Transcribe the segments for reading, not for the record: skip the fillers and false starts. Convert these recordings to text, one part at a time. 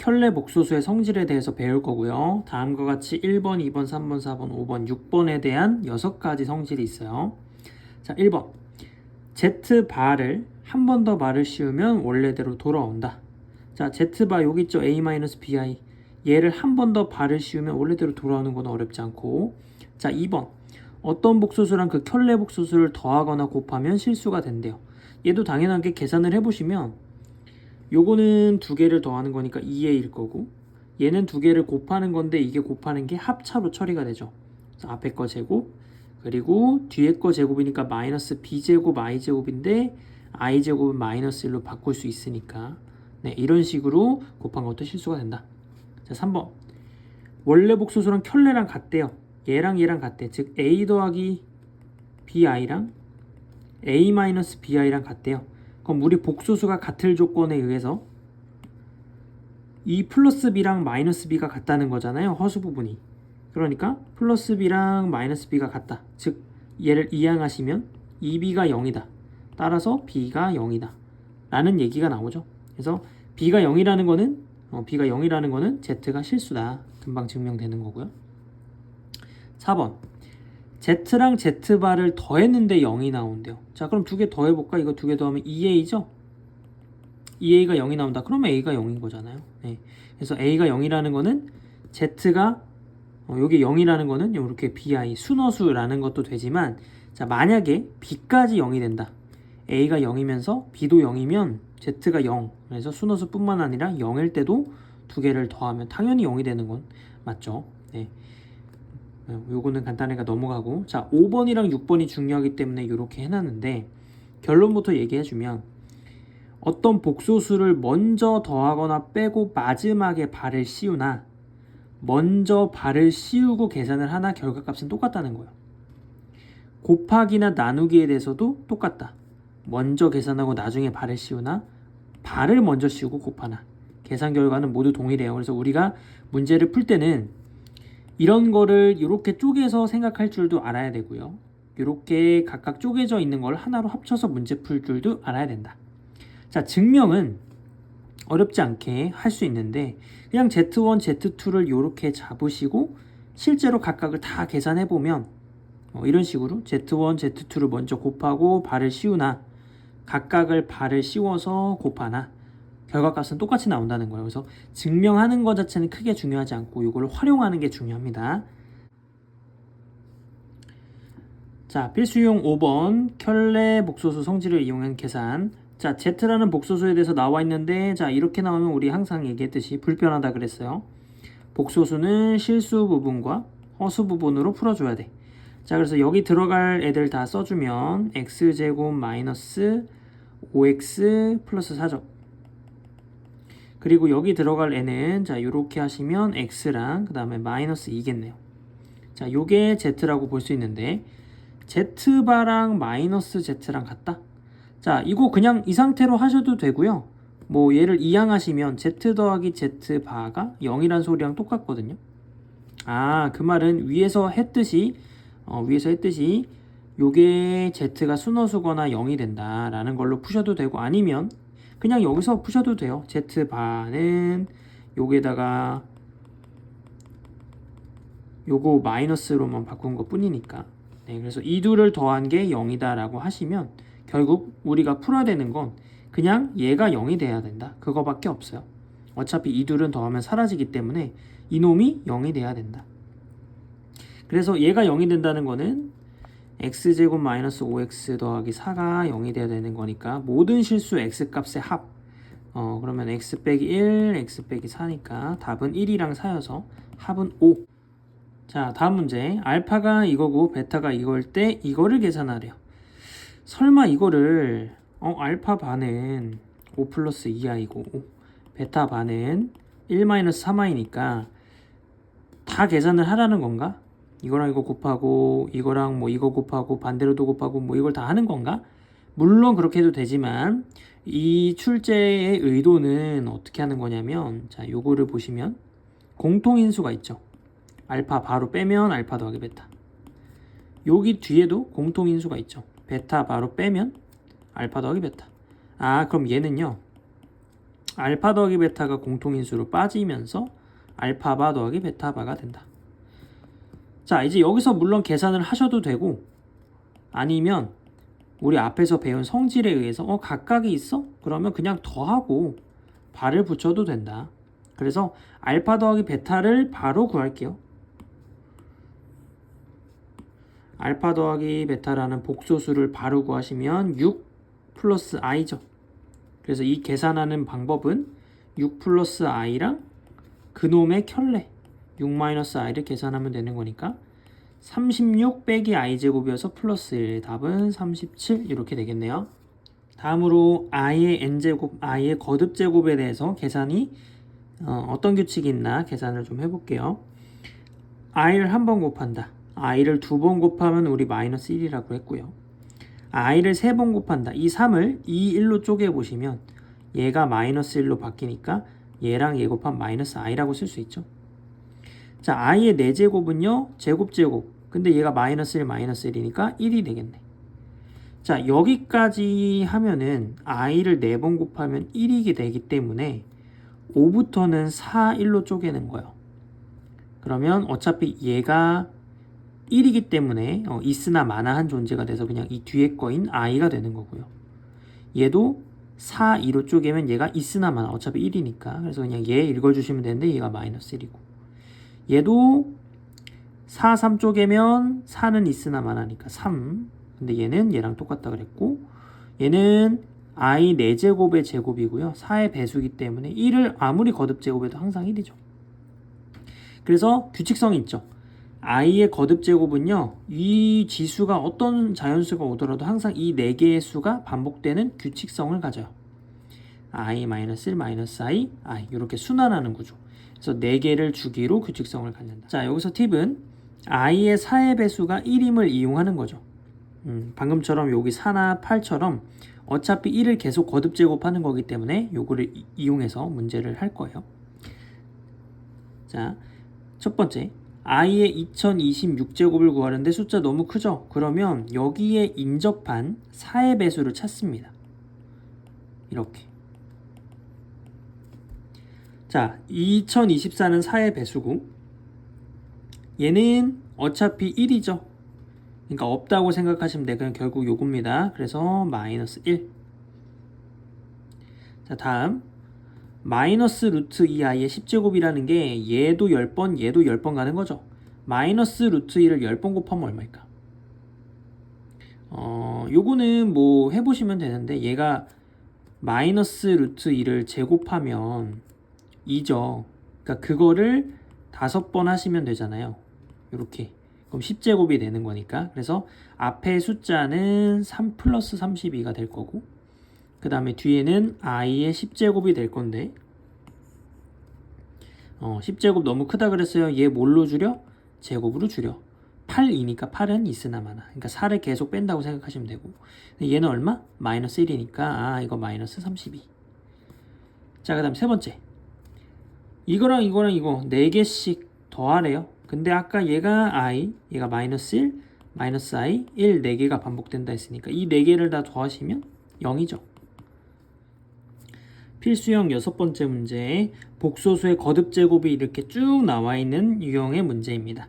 켤레 복소수의 성질에 대해서 배울 거고요. 다음과 같이 1번, 2번, 3번, 4번, 5번, 6번에 대한 6가지 성질이 있어요. 자, 1번. Z바를 한 번 더 바를 씌우면 원래대로 돌아온다. 자, Z바 여기 있죠. A-bi. 얘를 한 번 더 바를 씌우면 원래대로 돌아오는 건 어렵지 않고. 자, 2번. 어떤 복소수랑 그 켤레 복소수를 더하거나 곱하면 실수가 된대요. 얘도 당연하게 계산을 해보시면 요거는 두 개를 더하는 거니까 2a일 거고, 얘는 두 개를 곱하는 건데 이게 곱하는 게 합차로 처리가 되죠. 그래서 앞에 거 제곱, 그리고 뒤에 거 제곱이니까 마이너스 b제곱 i제곱인데 i제곱은 마이너스 1로 바꿀 수 있으니까, 네, 이런 식으로 곱한 것도 실수가 된다. 자, 3번. 원래 복소수랑 켤레랑 같대요. 얘랑 얘랑 같대. 즉 a 더하기 bi랑 a 마이너스 bi랑 같대요. 그럼 우리 복소수가 같을 조건에 의해서 이 플러스 b랑 마이너스 b가 같다는 거잖아요. 허수 부분이. 그러니까 플러스 b랑 마이너스 b가 같다. 즉 얘를 이항하시면 2b가 0이다. 따라서 b가 0이다. 라는 얘기가 나오죠. 그래서 b가 0이라는 거는 z가 실수다. 금방 증명되는 거고요. 4번. Z랑 Z바를 더했는데 0이 나온대요. 자, 그럼 두 개 더해볼까? 이거 두 개 더하면 2a죠? 2a가 0이 나온다. 그러면 a가 0인 거잖아요. 네. 그래서 a가 0이라는 거는 Z가 여기 0이라는 거는 이렇게 bi, 순허수라는 것도 되지만, 자, 만약에 b까지 0이 된다. a가 0이면서 b도 0이면 Z가 0. 그래서 순허수뿐만 아니라 0일 때도 두 개를 더하면 당연히 0이 되는 건 맞죠. 네. 요거는 간단하니까 넘어가고, 자, 5번이랑 6번이 중요하기 때문에 이렇게 해놨는데, 결론부터 얘기해주면 어떤 복소수를 먼저 더하거나 빼고 마지막에 발을 씌우나 먼저 발을 씌우고 계산을 하나 결과값은 똑같다는 거예요. 곱하기나 나누기에 대해서도 똑같다. 먼저 계산하고 나중에 발을 씌우나 발을 먼저 씌우고 곱하나 계산 결과는 모두 동일해요. 그래서 우리가 문제를 풀 때는 이런 거를 이렇게 쪼개서 생각할 줄도 알아야 되고요. 이렇게 각각 쪼개져 있는 걸 하나로 합쳐서 문제 풀 줄도 알아야 된다. 자, 증명은 어렵지 않게 할 수 있는데 그냥 Z1, Z2를 이렇게 잡으시고 실제로 각각을 다 계산해 보면 이런 식으로 Z1, Z2를 먼저 곱하고 발을 씌우나 각각을 발을 씌워서 곱하나 결과값은 똑같이 나온다는 거예요. 그래서 증명하는 것 자체는 크게 중요하지 않고 이걸 활용하는 게 중요합니다. 자, 필수용 5번 켤레 복소수 성질을 이용한 계산. 자, Z라는 복소수에 대해서 나와 있는데, 자, 이렇게 나오면 우리 항상 얘기했듯이 불편하다 그랬어요. 복소수는 실수 부분과 허수 부분으로 풀어줘야 돼. 자, 그래서 여기 들어갈 애들 다 써주면 x제곱 마이너스 5x 플러스 4죠. 그리고 여기 들어갈 애는, 자, 요렇게 하시면 x랑 그 다음에 마이너스 2겠네요. 자, 요게 z라고 볼 수 있는데 z바랑 마이너스 z랑 같다? 자, 이거 그냥 이 상태로 하셔도 되고요. 뭐 얘를 이항하시면 z 더하기 z바가 0이란 소리랑 똑같거든요. 아, 그 말은 위에서 했듯이 요게 z가 순허수거나 0이 된다라는 걸로 푸셔도 되고, 아니면 그냥 여기서 푸셔도 돼요. z바는 요게다가 요거 마이너스로만 바꾼 것 뿐이니까. 네, 그래서 이 둘을 더한 게 0이다 라고 하시면 결국 우리가 풀어야 되는 건 그냥 얘가 0이 돼야 된다. 그거밖에 없어요. 어차피 이 둘은 더하면 사라지기 때문에 이놈이 0이 돼야 된다. 그래서 얘가 0이 된다는 거는 x제곱 마이너스 5x 더하기 4가 0이 돼야 되는 거니까 모든 실수 x값의 합, 그러면 x 빼기 1, x 빼기 4니까 답은 1이랑 4여서 합은 5. 자, 다음 문제. 알파가 이거고 베타가 이걸 때 이거를 계산하래요. 설마 이거를 알파 반은 5 플러스 2i고 베타 반은 1 마이너스 3i니까 다 계산을 하라는 건가? 이거랑 이거 곱하고 이거랑 뭐 이거 곱하고 반대로도 곱하고 뭐 이걸 다 하는 건가? 물론 그렇게 해도 되지만 이 출제의 의도는 어떻게 하는 거냐면, 자, 요거를 보시면 공통인수가 있죠. 알파 바로 빼면 알파 더하기 베타. 여기 뒤에도 공통인수가 있죠. 베타 바로 빼면 알파 더하기 베타. 아, 그럼 얘는요, 알파 더하기 베타가 공통인수로 빠지면서 알파바 더하기 베타바가 된다. 자, 이제 여기서 물론 계산을 하셔도 되고 아니면 우리 앞에서 배운 성질에 의해서 각각이 있어? 그러면 그냥 더하고 바를 붙여도 된다. 그래서 알파 더하기 베타를 바로 구할게요. 알파 더하기 베타라는 복소수를 바로 구하시면 6 플러스 i죠. 그래서 이 계산하는 방법은 6 플러스 i랑 그놈의 켤레 6 마이너스 i를 계산하면 되는 거니까 36 빼기 i제곱이어서 플러스 1, 답은 37 이렇게 되겠네요. 다음으로 i의 n제곱, i의 거듭제곱에 대해서 계산이 어떤 규칙이 있나 계산을 좀 해볼게요. i를 한 번 곱한다. i를 두 번 곱하면 우리 마이너스 1이라고 했고요. i를 세 번 곱한다. 이 3을 2, 1로 쪼개보시면 얘가 마이너스 1로 바뀌니까 얘랑 얘 곱하면 마이너스 i라고 쓸 수 있죠. 자, i의 4제곱은요 제곱. 근데 얘가 마이너스 1, 마이너스 1이니까 1이 되겠네. 자, 여기까지 하면은 i를 4번 곱하면 1이게 되기 때문에 5부터는 4, 1로 쪼개는 거예요. 그러면 어차피 얘가 1이기 때문에 있으나 마나한 존재가 돼서 그냥 이 뒤에 거인 i가 되는 거고요. 얘도 4, 2로 쪼개면 얘가 있으나 마나 어차피 1이니까 그래서 그냥 얘 읽어주시면 되는데 얘가 마이너스 1이고 얘도 4, 3 쪼개면 4는 있으나 마나니까 3 근데 얘는 얘랑 똑같다 그랬고 얘는 i 4제곱의 제곱이고요. 4의 배수기 때문에 1을 아무리 거듭 제곱해도 항상 1이죠. 그래서 규칙성이 있죠. i의 거듭 제곱은요. 이 지수가 어떤 자연수가 오더라도 항상 이 4개의 수가 반복되는 규칙성을 가져요. i-1, -i, i 이렇게 순환하는 구조. 그래서 4개를 주기로 규칙성을 갖는다. 자, 여기서 팁은 i의 4의 배수가 1임을 이용하는 거죠. 방금처럼 여기 4나 8처럼 어차피 1을 계속 거듭 제곱하는 거기 때문에 요거를 이용해서 문제를 할 거예요. 자, 첫 번째 i의 2026제곱을 구하는데 숫자 너무 크죠? 그러면 여기에 인접한 4의 배수를 찾습니다. 이렇게. 자, 2024는 4의 배수고 얘는 어차피 1이죠. 그러니까 없다고 생각하시면 돼요. 그냥 결국 요겁니다. 그래서 마이너스 1. 자, 다음 마이너스 루트 2i의 10제곱이라는 게 얘도 10번, 얘도 10번 가는 거죠. 마이너스 루트 2를 10번 곱하면 얼마일까? 요거는 뭐 해보시면 되는데 얘가 마이너스 루트 2를 제곱하면 2죠. 그러니까 그거를 5번 하시면 되잖아요. 이렇게. 그럼 10제곱이 되는 거니까. 그래서 앞에 숫자는 3 플러스 32가 될 거고 그 다음에 뒤에는 i의 10제곱이 될 건데 10제곱 너무 크다 그랬어요. 얘 뭘로 줄여? 제곱으로 줄여. 8이니까 8은 있으나 마나. 그러니까 4를 계속 뺀다고 생각하시면 되고 얘는 얼마? 마이너스 1이니까 이거 마이너스 32. 자, 그 다음 세 번째 이거랑 이거랑 이거 4개씩 더하래요. 근데 아까 얘가 i, 얘가 마이너스 1, 마이너스 i, 1, 4개가 반복된다 했으니까 이 4개를 다 더하시면 0이죠. 필수형 6번째 문제, 복소수의 거듭 제곱이 이렇게 쭉 나와 있는 유형의 문제입니다.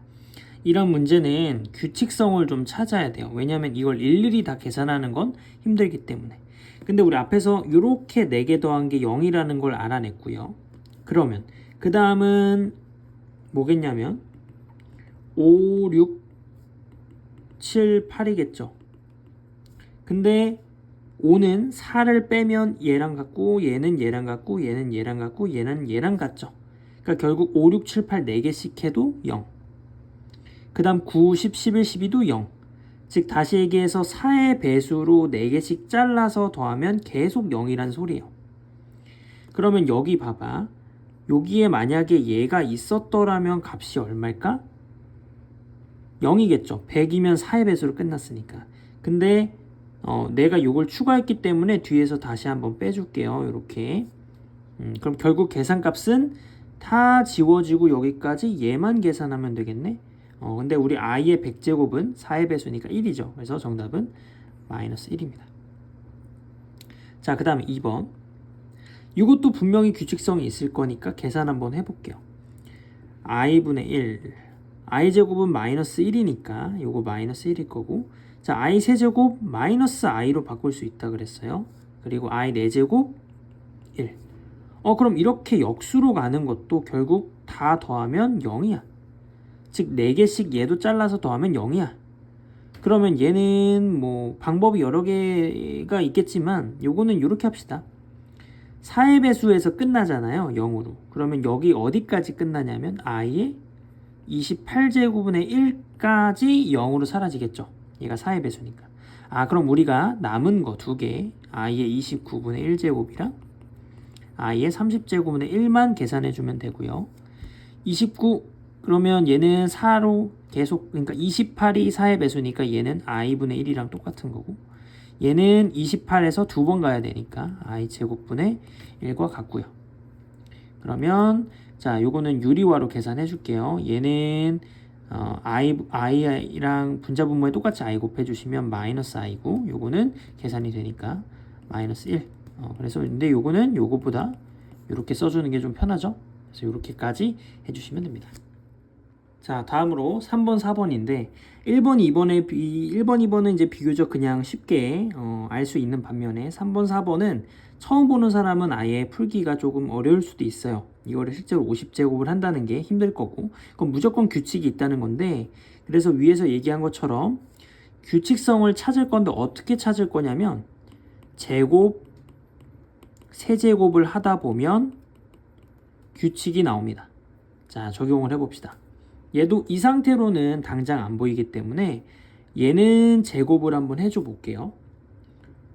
이런 문제는 규칙성을 좀 찾아야 돼요. 왜냐하면 이걸 일일이 다 계산하는 건 힘들기 때문에. 근데 우리 앞에서 이렇게 4개 더한 게 0이라는 걸 알아냈고요. 그러면 그 다음은 뭐겠냐면 5, 6, 7, 8이겠죠. 근데 5는 4를 빼면 얘랑 같고 얘는 얘랑 같고 얘는 얘랑 같고 얘는 얘랑 같죠. 그러니까 결국 5, 6, 7, 8 4개씩 해도 0. 그 다음 9, 10, 11, 12도 0. 즉 다시 얘기해서 4의 배수로 4개씩 잘라서 더하면 계속 0이란 소리예요. 그러면 여기 봐봐. 여기에 만약에 얘가 있었더라면 값이 얼마일까? 0이겠죠. 100이면 4의 배수로 끝났으니까. 근데 내가 요걸 추가했기 때문에 뒤에서 다시 한번 빼줄게요. 이렇게. 그럼 결국 계산값은 다 지워지고 여기까지 얘만 계산하면 되겠네. 근데 우리 i의 100제곱은 4의 배수니까 1이죠. 그래서 정답은 마이너스 1입니다. 자, 그 다음에 2번. 이것도 분명히 규칙성이 있을 거니까 계산 한번 해볼게요. i분의 1 i제곱은 마이너스 1이니까 요거 마이너스 1일 거고, 자 i 세제곱 마이너스 i로 바꿀 수 있다 그랬어요. 그리고 i 4제곱 1. 그럼 이렇게 역수로 가는 것도 결국 다 더하면 0이야. 즉 4개씩 얘도 잘라서 더하면 0이야. 그러면 얘는 뭐 방법이 여러 개가 있겠지만 요거는 이렇게 합시다. 4의 배수에서 끝나잖아요. 0으로. 그러면 여기 어디까지 끝나냐면 i의 28제곱분의 1까지 0으로 사라지겠죠. 얘가 4의 배수니까. 그럼 우리가 남은 거 2개, i의 29분의 1제곱이랑 i의 30제곱분의 1만 계산해주면 되고요. 29 그러면 얘는 4로 계속, 그러니까 28이 4의 배수니까 얘는 i분의 1이랑 똑같은 거고, 얘는 28에서 2번 가야 되니까 i 제곱분의 1과 같고요. 그러면 자 요거는 유리화로 계산해 줄게요. 얘는 i랑 분자 분모에 똑같이 i 곱해 주시면 마이너스 i고, 요거는 계산이 되니까 마이너스 1. 그래서 근데 요거는 요거보다 이렇게 써주는 게 좀 편하죠. 그래서 이렇게까지 해주시면 됩니다. 자 다음으로 3번 4번인데 1번 2번은 이제 비교적 그냥 쉽게 알 수 있는 반면에 3번 4번은 처음 보는 사람은 아예 풀기가 조금 어려울 수도 있어요. 이거를 실제로 50제곱을 한다는 게 힘들 거고, 그건 무조건 규칙이 있다는 건데, 그래서 위에서 얘기한 것처럼 규칙성을 찾을 건데 어떻게 찾을 거냐면 제곱 세제곱을 하다 보면 규칙이 나옵니다. 자 적용을 해봅시다. 얘도 이 상태로는 당장 안 보이기 때문에 얘는 제곱을 한번 해줘 볼게요.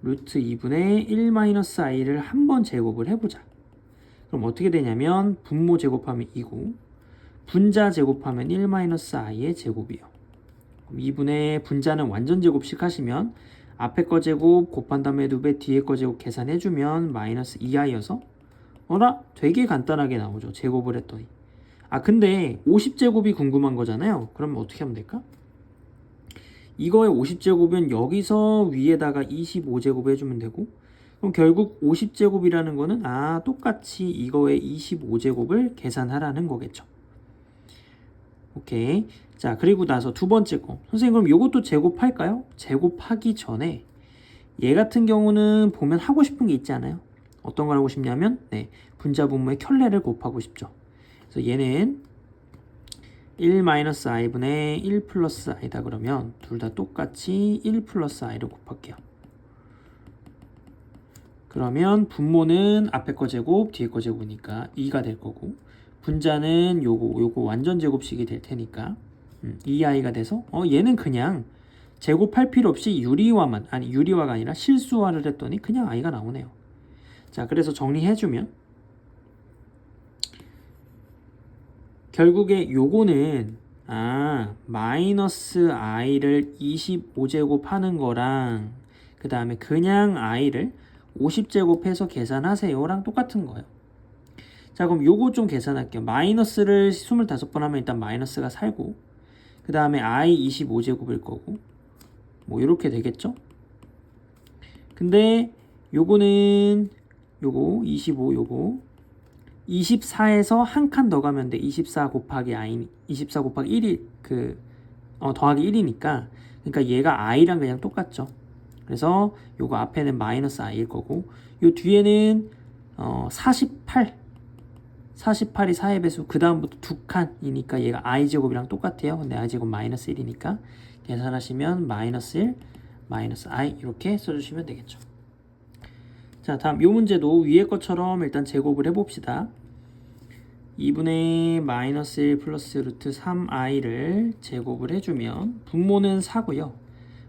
루트 2분의 1-i를 한번 제곱을 해보자. 그럼 어떻게 되냐면 분모 제곱하면 2고 분자 제곱하면 1-i의 제곱이요. 2분의 분자는 완전 제곱씩 하시면 앞에 거 제곱 곱한 다음에 2배 뒤에 거 제곱 계산해주면 마이너스 2i여서 되게 간단하게 나오죠. 제곱을 했더니. 근데 50제곱이 궁금한 거잖아요. 그러면 어떻게 하면 될까? 이거의 50제곱은 여기서 위에다가 25제곱 해주면 되고, 그럼 결국 50제곱이라는 거는 똑같이 이거의 25제곱을 계산하라는 거겠죠. 오케이. 자 그리고 나서 두 번째 거, 선생님 그럼 이것도 제곱할까요? 제곱하기 전에 얘 같은 경우는 보면 하고 싶은 게 있지 않아요? 어떤 걸 하고 싶냐면 분자 분모의 켤레를 곱하고 싶죠. 그래서 얘는 1-i분의 1 플러스 i다 그러면 둘 다 똑같이 1 플러스 i를 곱할게요. 그러면 분모는 앞에 거 제곱 뒤에 거 제곱이니까 2가 될 거고, 분자는 요거 완전 제곱식이 될 테니까 2i가 돼서 얘는 그냥 제곱할 필요 없이 유리화가 아니라 실수화를 했더니 그냥 i가 나오네요. 자 그래서 정리해주면 결국에 요거는 마이너스 i를 25제곱 하는 거랑 그 다음에 그냥 i를 50제곱 해서 계산하세요 랑 똑같은 거예요. 자 그럼 요거 좀 계산할게요. 마이너스를 25번 하면 일단 마이너스가 살고, 그 다음에 i 25제곱일 거고 뭐 이렇게 되겠죠. 근데 요거는 요거 25 요거 24에서 한 칸 더 가면 돼. 24 곱하기 1이 더하기 1이니까, 그러니까 얘가 i랑 그냥 똑같죠. 그래서 요거 앞에는 마이너스 i일 거고, 요 뒤에는 48 48이 4의 배수, 그 다음부터 두 칸이니까 얘가 i제곱이랑 똑같아요. 근데 i제곱 마이너스 1이니까 계산하시면 마이너스 1 마이너스 i 이렇게 써주시면 되겠죠. 자 다음 요 문제도 위에 것처럼 일단 제곱을 해봅시다. 2분의 마이너스 1 플러스 루트 3i를 제곱을 해주면 분모는 4고요.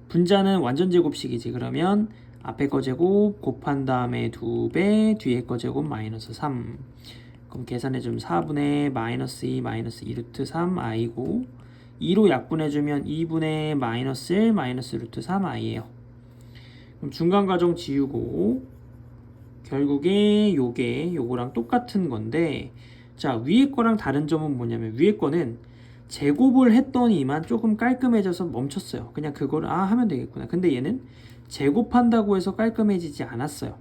분자는 완전 제곱식이지. 그러면 앞에 거 제곱 곱한 다음에 2배 뒤에 거 제곱 마이너스 3. 그럼 계산해주면 4분의 마이너스 2 마이너스 2 루트 3i고 2로 약분해주면 2분의 마이너스 1 마이너스 루트 3i예요. 그럼 중간과정 지우고 결국에 요거랑 똑같은 건데, 자 위에 거랑 다른 점은 뭐냐면 위에 거는 제곱을 했더니만 조금 깔끔해져서 멈췄어요. 그냥 그걸 하면 되겠구나. 근데 얘는 제곱한다고 해서 깔끔해지지 않았어요.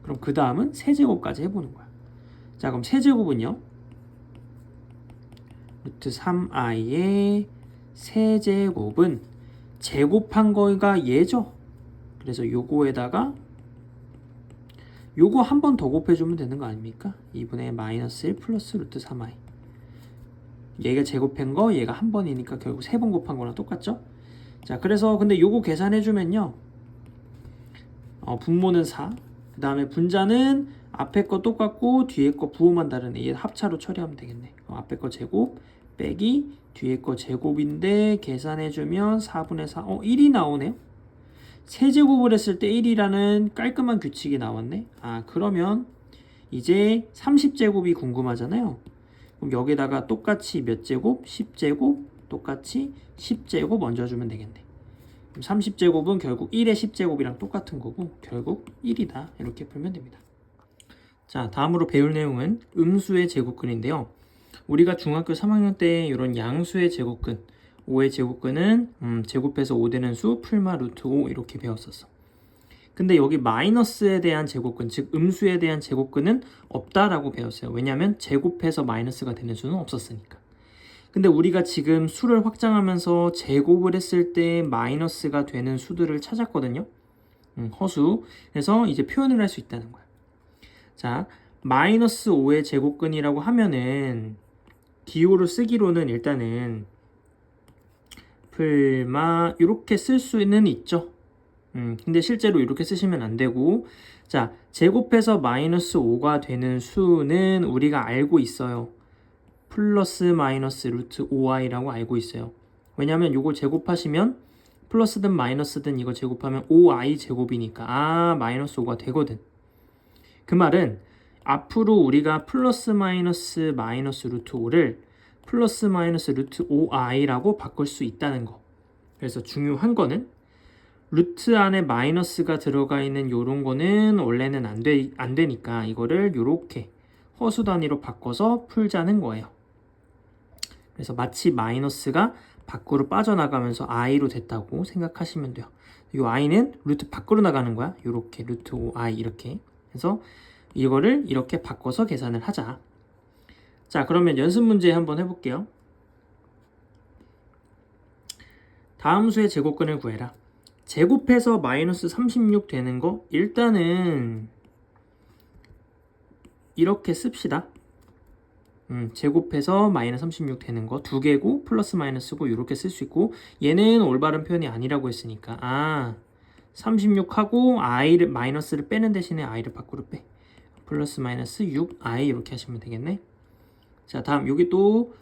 그럼 그 다음은 세제곱까지 해보는 거야. 자, 그럼 세제곱은요? 루트 3i의 세제곱은 제곱한 거가 얘죠. 그래서 요거에다가 요거 한 번 더 곱해주면 되는 거 아닙니까? 2분의 마이너스 1 플러스 루트 3i. 얘가 제곱한 거 얘가 한 번이니까 결국 세 번 곱한 거랑 똑같죠? 자, 그래서 근데 요거 계산해주면요, 분모는 4, 그 다음에 분자는 앞에 거 똑같고 뒤에 거 부호만 다르네. 얘 합차로 처리하면 되겠네. 앞에 거 제곱 빼기 뒤에 거 제곱인데 계산해주면 4분의 4, 1이 나오네요. 세제곱을 했을 때 1이라는 깔끔한 규칙이 나왔네. 그러면 이제 30제곱이 궁금하잖아요. 그럼 여기다가 똑같이 몇 제곱? 10제곱 똑같이 10제곱 얹어주면 되겠네. 그럼 30제곱은 결국 1의 10제곱이랑 똑같은 거고 결국 1이다. 이렇게 풀면 됩니다. 자, 다음으로 배울 내용은 음수의 제곱근인데요. 우리가 중학교 3학년 때 이런 양수의 제곱근, 5의 제곱근은 제곱해서 5 되는 수 풀마 루트 5 이렇게 배웠었어. 근데 여기 마이너스에 대한 제곱근, 즉 음수에 대한 제곱근은 없다라고 배웠어요. 왜냐하면 제곱해서 마이너스가 되는 수는 없었으니까. 근데 우리가 지금 수를 확장하면서 제곱을 했을 때 마이너스가 되는 수들을 찾았거든요. 허수. 그래서 이제 표현을 할 수 있다는 거야. 자, 마이너스 5의 제곱근이라고 하면은 기호를 쓰기로는 일단은 풀마 이렇게 쓸 수는 있죠. 근데 실제로 이렇게 쓰시면 안 되고, 자, 제곱해서 마이너스 5가 되는 수는 우리가 알고 있어요. 플러스 마이너스 루트 5i라고 알고 있어요. 왜냐하면 이걸 제곱하시면 플러스든 마이너스든 이거 제곱하면 5i 제곱이니까 마이너스 5가 되거든. 그 말은 앞으로 우리가 플러스 마이너스 루트 5를 플러스 마이너스 루트 5i라고 바꿀 수 있다는 거. 그래서 중요한 거는 루트 안에 마이너스가 들어가 있는 요런 거는 원래는 안 되니까 이거를 요렇게 허수 단위로 바꿔서 풀자는 거예요. 그래서 마치 마이너스가 밖으로 빠져나가면서 i로 됐다고 생각하시면 돼요. 요 i는 루트 밖으로 나가는 거야. 요렇게 루트 5i 이렇게. 그래서 이거를 이렇게 바꿔서 계산을 하자. 자, 그러면 연습 문제 한번 해볼게요. 다음 수의 제곱근을 구해라. 제곱해서 마이너스 36 되는 거 일단은 이렇게 씁시다. 제곱해서 마이너스 36 되는 거 두 개고 플러스 마이너스고 이렇게 쓸 수 있고, 얘는 올바른 표현이 아니라고 했으니까 36하고 i를 마이너스를 빼는 대신에 i를 밖으로 빼. 플러스 마이너스 6i 이렇게 하시면 되겠네. 자, 다음 여기 또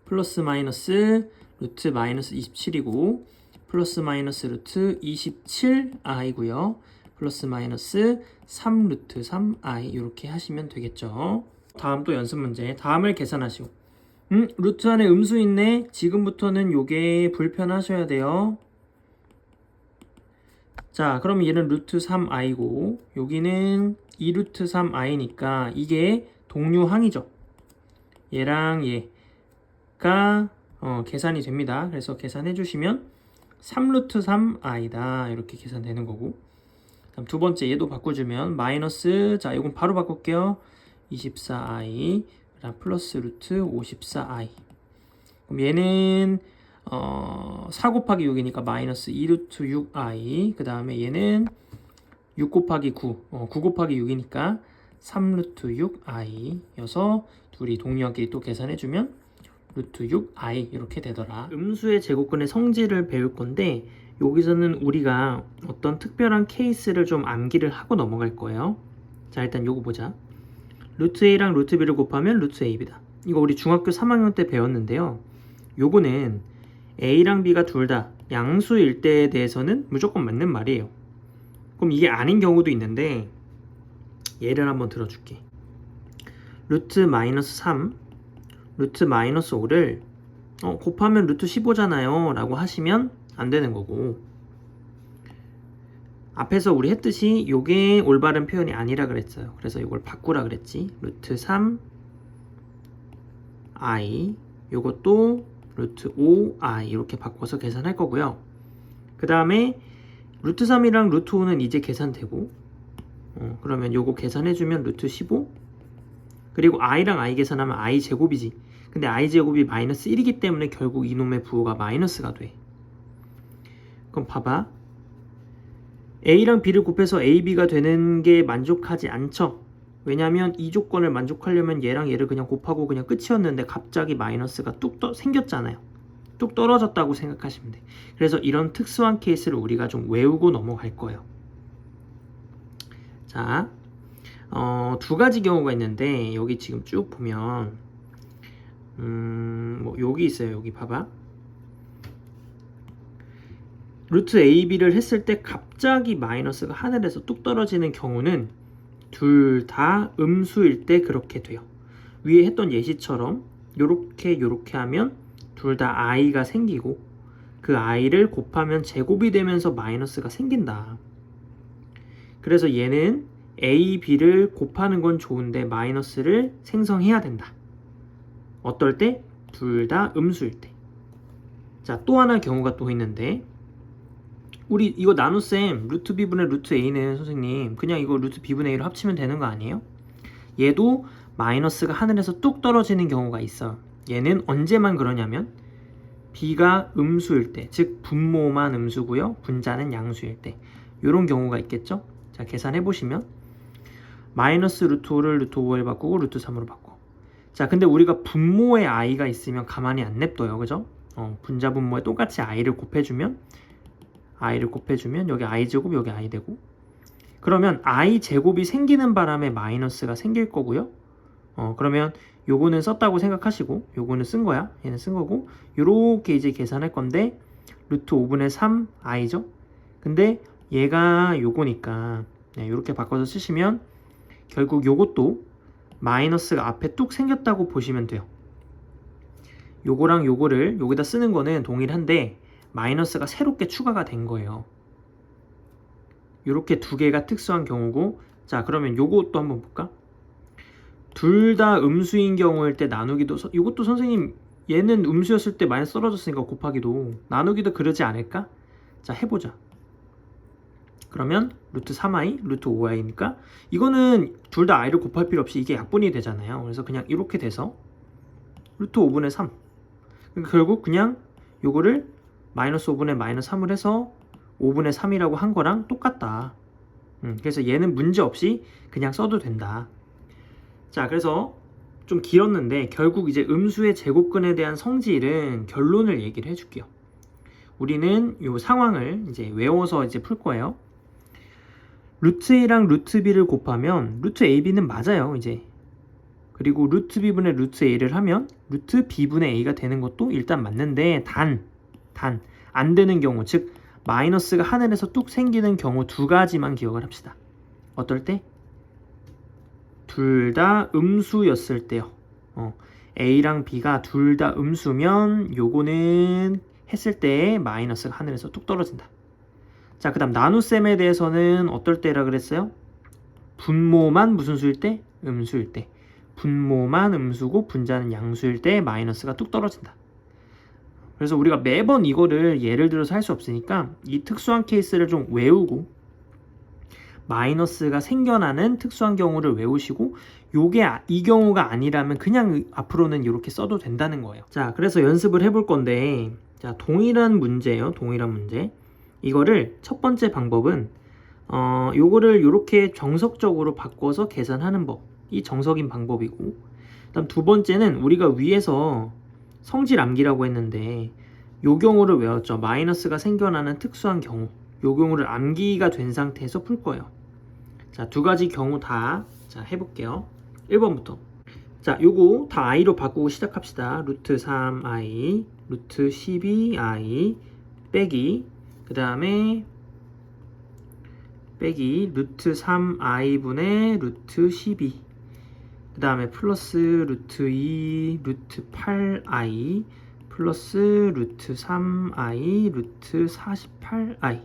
플러스 마이너스 루트 마이너스 27이고 플러스 마이너스 루트 27i고요. 플러스 마이너스 3 루트 3i 이렇게 하시면 되겠죠. 다음 또 연습 문제. 다음을 계산하시고 루트 안에 음수 있네. 지금부터는 요게 불편하셔야 돼요. 자, 그럼 얘는 루트 3i고 여기는 2 루트 3i니까 이게 동류항이죠. 얘랑 얘가 계산이 됩니다. 그래서 계산해 주시면 3 루트 3i다 이렇게 계산되는 거고, 다음 두 번째 얘도 바꿔주면 마이너스, 자 이건 바로 바꿀게요. 24i 그다음 플러스 루트 54i. 그럼 얘는 4 곱하기 6이니까 마이너스 2 루트 6i. 그 다음에 얘는 6 곱하기 9 9 곱하기 6이니까 3 루트 6i 여서 둘이 동류항끼리 또 계산해주면 루트 6i 이렇게 되더라. 음수의 제곱근의 성질을 배울 건데 여기서는 우리가 어떤 특별한 케이스를 좀 암기를 하고 넘어갈 거예요. 자, 일단 요거 보자. 루트 a랑 루트 b를 곱하면 루트 ab다. 이거 우리 중학교 3학년 때 배웠는데요. 요거는 a랑 b가 둘 다 양수일 때에 대해서는 무조건 맞는 말이에요. 그럼 이게 아닌 경우도 있는데 예를 한번 들어줄게. 루트 마이너스 3 루트 마이너스 5를 곱하면 루트 15잖아요 라고 하시면 안 되는 거고, 앞에서 우리 했듯이 요게 올바른 표현이 아니라 그랬어요. 그래서 이걸 바꾸라 그랬지. 루트 3i 요것도 루트 5i 이렇게 바꿔서 계산할 거고요. 그 다음에 루트 3이랑 루트 5는 이제 계산되고, 그러면 요거 계산해주면 루트 15. 그리고 i랑 i 계산하면 i 제곱이지. 근데 i 제곱이 마이너스 1이기 때문에 결국 이놈의 부호가 마이너스가 돼. 그럼 봐봐. a랑 b를 곱해서 a, b가 되는 게 만족하지 않죠. 왜냐면 이 조건을 만족하려면 얘랑 얘를 그냥 곱하고 그냥 끝이었는데 갑자기 마이너스가 뚝 생겼잖아요. 뚝 떨어졌다고 생각하시면 돼. 그래서 이런 특수한 케이스를 우리가 좀 외우고 넘어갈 거예요. 자, 두 가지 경우가 있는데 여기 지금 쭉 보면 뭐 여기 있어요. 여기 봐봐. 루트 AB를 했을 때 갑자기 마이너스가 하늘에서 뚝 떨어지는 경우는 둘 다 음수일 때 그렇게 돼요. 위에 했던 예시처럼 요렇게 하면 둘 다 i가 생기고 그 i를 곱하면 제곱이 되면서 마이너스가 생긴다. 그래서 얘는 a, b를 곱하는 건 좋은데 마이너스를 생성해야 된다. 어떨 때? 둘 다 음수일 때. 자, 또 하나 경우가 또 있는데 우리 이거 나눗셈 루트 b분의 루트 a는 선생님 그냥 이거 루트 b분의 a로 합치면 되는 거 아니에요? 얘도 마이너스가 하늘에서 뚝 떨어지는 경우가 있어. 얘는 언제만 그러냐면 b가 음수일 때, 즉 분모만 음수고요, 분자는 양수일 때 이런 경우가 있겠죠? 자, 계산해 보시면 마이너스 루트 5를 루트 5에 바꾸고 루트 3으로 바꿔. 자, 근데 우리가 분모에 i가 있으면 가만히 안 냅둬요, 그죠? 분자 분모에 똑같이 i를 곱해주면 여기 i 제곱 여기 i 되고, 그러면 i 제곱이 생기는 바람에 마이너스가 생길 거고요. 그러면 요거는 썼다고 생각하시고 요거는 쓴 거야. 얘는 쓴 거고 요렇게 이제 계산할 건데 루트 5분의 3 i죠. 근데 얘가 요거니까 요렇게 바꿔서 쓰시면 결국 요것도 마이너스가 앞에 뚝 생겼다고 보시면 돼요. 요거랑 요거를 여기다 쓰는 거는 동일한데 마이너스가 새롭게 추가가 된 거예요. 요렇게 두 개가 특수한 경우고, 자, 그러면 요것도 한번 볼까? 둘 다 음수인 경우일 때 나누기도, 이것도 선생님 얘는 음수였을 때 마이너스 떨어졌으니까 곱하기도, 나누기도 그러지 않을까? 자, 해보자. 그러면 루트 3i, 루트 5i니까 이거는 둘 다 i를 곱할 필요 없이 이게 약분이 되잖아요. 그래서 그냥 이렇게 돼서 루트 5분의 3. 그러니까 결국 그냥 요거를 마이너스 5분의 마이너스 3을 해서 5분의 3이라고 한 거랑 똑같다. 그래서 얘는 문제 없이 그냥 써도 된다. 자, 그래서 좀 길었는데 결국 이제 음수의 제곱근에 대한 성질은 결론을 얘기를 해줄게요. 우리는 이 상황을 이제 외워서 이제 풀 거예요. 루트 A랑 루트 B를 곱하면 루트 AB는 맞아요, 이제. 그리고 루트 B분의 루트 A를 하면 루트 B분의 A가 되는 것도 일단 맞는데 단 안 되는 경우, 즉 마이너스가 하늘에서 뚝 생기는 경우 두 가지만 기억을 합시다. 어떨 때? 둘 다 음수였을 때요. A랑 B가 둘 다 음수면 요거는 했을 때 마이너스가 하늘에서 뚝 떨어진다. 자, 그 다음 나눗셈에 대해서는 어떨 때라 그랬어요? 분모만 무슨 수일 때? 음수일 때. 분모만 음수고 분자는 양수일 때 마이너스가 뚝 떨어진다. 그래서 우리가 매번 이거를 예를 들어서 할 수 없으니까 이 특수한 케이스를 좀 외우고 마이너스가 생겨나는 특수한 경우를 외우시고 요게 이 경우가 아니라면 그냥 앞으로는 이렇게 써도 된다는 거예요. 자, 그래서 연습을 해볼 건데, 자, 동일한 문제예요. 동일한 문제. 이거를 첫 번째 방법은 요거를 이렇게 정석적으로 바꿔서 계산하는 법. 이 정석인 방법이고, 그다음 두 번째는 우리가 위에서 성질 암기라고 했는데 요 경우를 외웠죠. 마이너스가 생겨나는 특수한 경우. 요 경우를 암기가 된 상태에서 풀 거예요. 자, 두 가지 경우 다 해볼게요. 1번부터. 자, 요거 다 i로 바꾸고 시작합시다. 루트 3i, 루트 12i, 빼기, 그 다음에 빼기 루트 3i분의 루트 12, 그 다음에 플러스 루트 2, 루트 8i, 플러스 루트 3i, 루트 48i.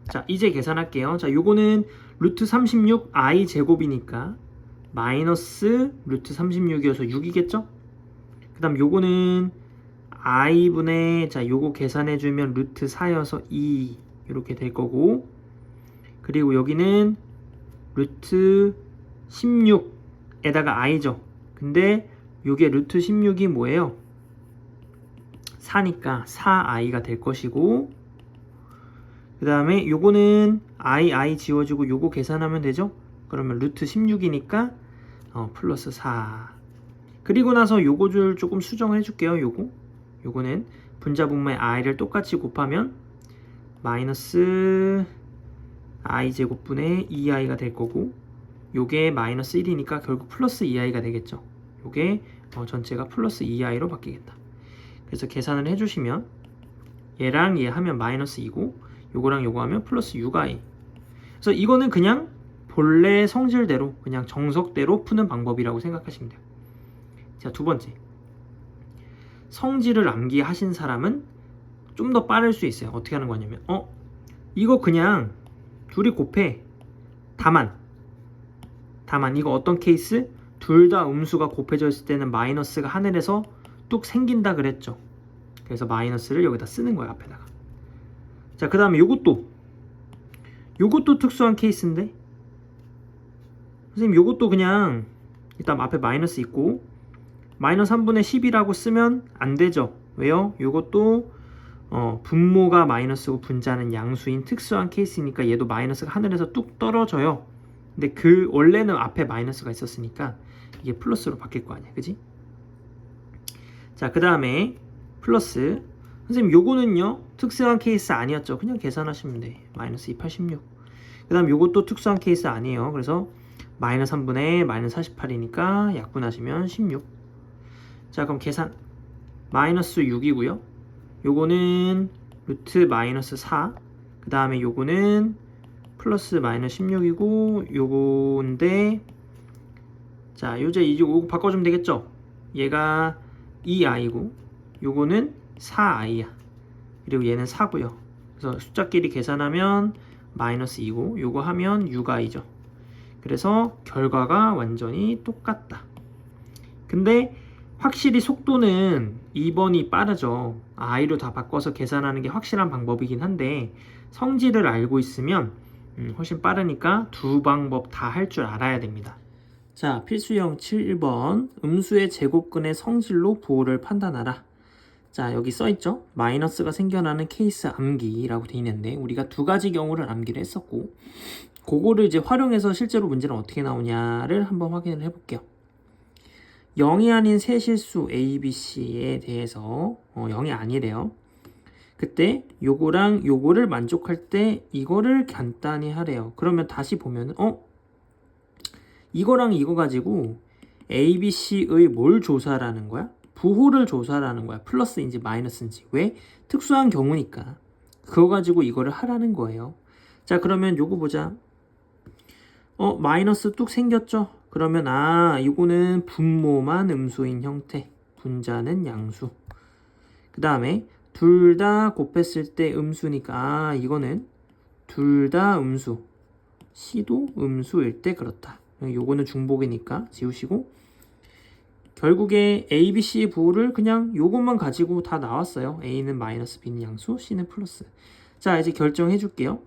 자, 이제 계산할게요. 자, 요거는 루트 36 i 제곱이니까 마이너스 루트 36이어서 6이겠죠? 그 다음 요거는 i분의, 자, 요거 계산해주면 루트 4여서 2 이렇게 될 거고, 그리고 여기는 루트 16에다가 i죠. 근데 요게 루트 16이 뭐예요? 4니까 4i가 될 것이고, 그 다음에 요거는 i 지워지고 요거 계산하면 되죠? 그러면 루트 16이니까 플러스 4. 그리고 나서 요거 줄 조금 수정을 해줄게요. 요거는 분자분모의 i를 똑같이 곱하면 마이너스 i 제곱분의 2i가 될 거고, 요게 마이너스 1이니까 결국 플러스 2i가 되겠죠. 요게 전체가 플러스 2i로 바뀌겠다. 그래서 계산을 해주시면 얘랑 얘 하면 마이너스 2고 요거랑 요거 하면 플러스 6i. 그래서 이거는 그냥 본래 성질대로 그냥 정석대로 푸는 방법이라고 생각하시면 돼요. 자, 두 번째, 성질을 암기하신 사람은 좀 더 빠를 수 있어요. 어떻게 하는 거냐면 이거 그냥 둘이 곱해. 다만 이거 어떤 케이스? 둘 다 음수가 곱해져 있을 때는 마이너스가 하늘에서 뚝 생긴다 그랬죠. 그래서 마이너스를 여기다 쓰는 거야, 앞에다가. 자, 그 다음에 요것도 특수한 케이스인데, 선생님 요것도 그냥 일단 앞에 마이너스 있고 마이너스 3분의 10이라고 쓰면 안 되죠. 왜요? 요것도 분모가 마이너스고 분자는 양수인 특수한 케이스니까 얘도 마이너스가 하늘에서 뚝 떨어져요. 근데 원래는 앞에 마이너스가 있었으니까 이게 플러스로 바뀔 거 아니야, 그지? 자, 그 다음에 플러스. 선생님 요거는요 특수한 케이스 아니었죠. 그냥 계산하시면 돼. 마이너스 286. 그 다음 요것도 특수한 케이스 아니에요. 그래서 마이너스 3분의 마이너스 48이니까 약분하시면 16. 자, 그럼 계산. 마이너스 6이고요. 요거는 루트 마이너스 4. 그 다음에 요거는 플러스 마이너스 16이고 요건데, 자, 요거 바꿔주면 되겠죠. 얘가 2i고 요거는 4i야. 그리고 얘는 4고요. 그래서 숫자끼리 계산하면 마이너스 2고 요거 하면 6i죠. 그래서 결과가 완전히 똑같다. 근데 확실히 속도는 2번이 빠르죠. i로 다 바꿔서 계산하는 게 확실한 방법이긴 한데 성질을 알고 있으면 훨씬 빠르니까 두 방법 다 할 줄 알아야 됩니다. 자, 필수형 7번 음수의 제곱근의 성질로 부호를 판단하라. 자, 여기 써있죠? 마이너스가 생겨나는 케이스 암기라고 돼 있는데 우리가 두 가지 경우를 암기를 했었고, 그거를 이제 활용해서 실제로 문제는 어떻게 나오냐를 한번 확인을 해볼게요. 0이 아닌 세 실수 A, B, C에 대해서 0이 아니래요. 그때 요거랑 요거를 만족할 때 이거를 간단히 하래요. 그러면 다시 보면은 이거랑 이거 가지고 A, B, C의 뭘 조사라는 거야? 부호를 조사라는 거야. 플러스인지 마이너스인지. 왜? 특수한 경우니까. 그거 가지고 이거를 하라는 거예요. 자, 그러면 요거 보자. 마이너스 뚝 생겼죠? 그러면 이거는 분모만 음수인 형태, 분자는 양수. 그 다음에 둘 다 곱했을 때 음수니까 이거는 둘 다 음수, C도 음수일 때 그렇다. 요거는 중복이니까 지우시고, 결국에 A, B, C 부호를 그냥 요것만 가지고 다 나왔어요. A는 마이너스, B는 양수, C는 플러스. 자, 이제 결정해 줄게요.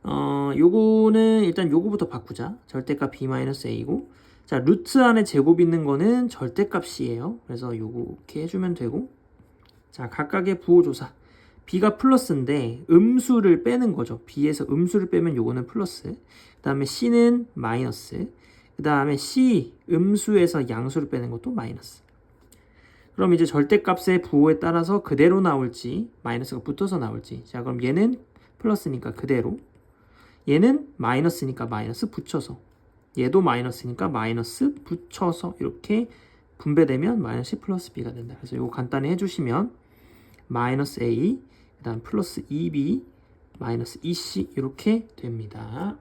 요거는 일단 요거부터 바꾸자. 절대값 B-A고, 자, 루트 안에 제곱 있는 거는 절대값이에요. 그래서 요렇게 해주면 되고, 자, 각각의 부호조사. B가 플러스인데 음수를 빼는 거죠. B에서 음수를 빼면 요거는 플러스, 그 다음에 C는 마이너스, 그 다음에 C 음수에서 양수를 빼는 것도 마이너스. 그럼 이제 절대값의 부호에 따라서 그대로 나올지 마이너스가 붙어서 나올지. 자, 그럼 얘는 플러스니까 그대로, 얘는 마이너스니까 마이너스 붙여서, 얘도 마이너스니까 마이너스 붙여서 이렇게 분배되면 마이너스 플러스 B가 된다. 그래서 이거 간단히 해주시면 마이너스 A, 그 다음 플러스 2B, 마이너스 2C 이렇게 됩니다.